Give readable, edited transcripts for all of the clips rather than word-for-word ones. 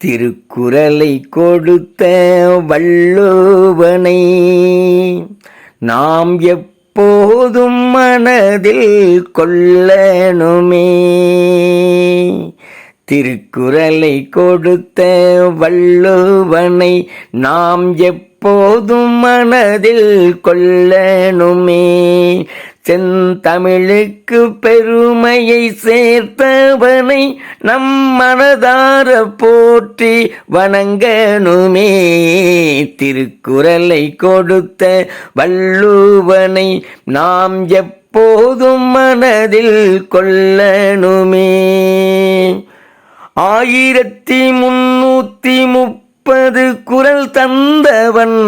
திருக்குறளை கொடுத்த வள்ளுவனை நாம் எப்போதும் மனதில் கொள்ளணுமே. திருக்குறளை கொடுத்த வள்ளுவனை நாம் எப்போதும் மனதில் கொள்ளணுமே. செந்தமிழுக்கு பெருமையை சேர்த்தவனை நம் மனதார போற்றி வணங்கணுமே. திருக்குறளை கொடுத்த வள்ளுவனை நாம் எப்போதும் மனதில் கொள்ளணுமே. 1330 குறள் தந்தவன்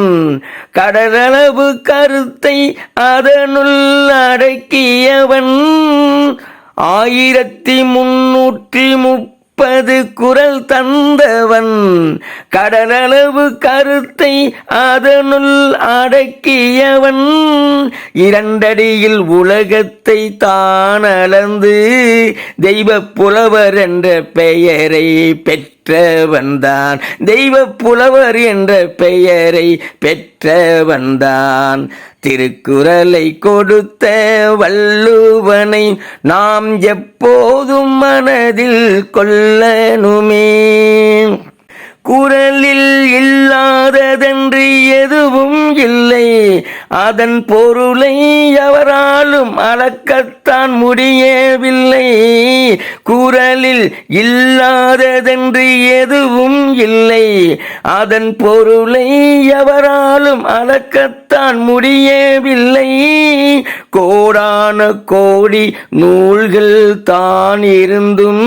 கடலளவு கருத்தை அதனுள் அடக்கியவன். 1330 குறள் தந்தவன் கடலளவு கருத்தை அதனுள் அடக்கியவன். 2 அடியில் உலகத்தை தான் அளந்து தெய்வ புலவர் என்ற பெயரை பெற்றவன்தான். தெய்வ புலவர் என்ற பெயரை பெற்றவன்தான். திருக்குறளை கொடுத்த வள்ளுவனை நாம் எப்போதும் மனதில் கொள்ளணுமே. குறளில் இல்லாததென்று எதுவும் இல்லை, அதன் பொருளை எவராலும் அளக்கத்தான் முடியவில்லை. குறளில் இல்லாததென்று எதுவும் இல்லை, அதன் பொருளை எவராலும் அளக்கத்தான் முடியவில்லை. கோடான கோடி நூல்கள் தான் இருந்தும்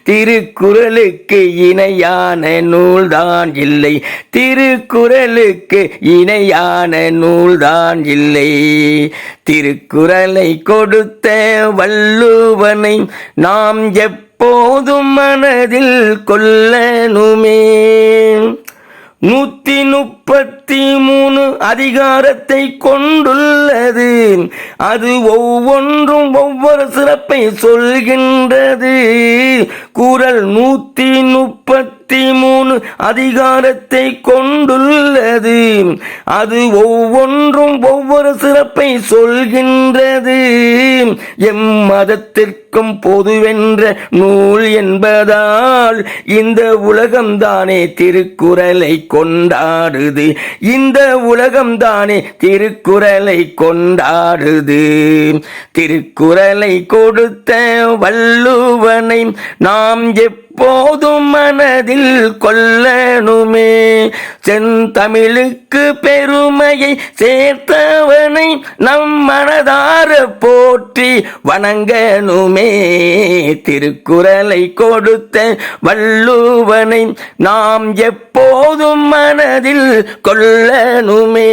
திருக்குறளுக்கு இணையான நூல்தான் இல்லை. திருக்குறளுக்கு இணையான நூல்தான் இல்லை. திருக்குறளை கொடுத்த வள்ளுவனை நாம் எப்போதும் மனதில் கொள்ளணுமே. 133 அதிகாரத்தை கொண்டுள்ளது. அது ஒவ்வொன்றும் ஒவ்வொரு சிறப்பை சொல்கின்றது. குறள் 133 அதிகாரத்தை கொண்டுள்ளது. அது ஒவ்வொன்றும் ஒவ்வொரு சிறப்பை சொல்கின்றது. எம்மதத்திற்கும் பொதுவென்ற நூல் என்பதால் இந்த உலகம்தானே திருக்குறளை கொண்டாடுது. இந்த உலகம்தானே திருக்குறளை கொண்டாடுது. திருக்குறளை கொடுத்த வள்ளுவனை நாம் எப்போதும் மனதில் கொள்ளணுமே. செந்தமிழுக்கு பெருமையை சேர்த்தவனை நம் மனதார போற்றி வணங்கணுமே. திருக்குறளை கொடுத்த வள்ளுவனை நாம் எப்போதும் மனதில் கொள்ளணுமே.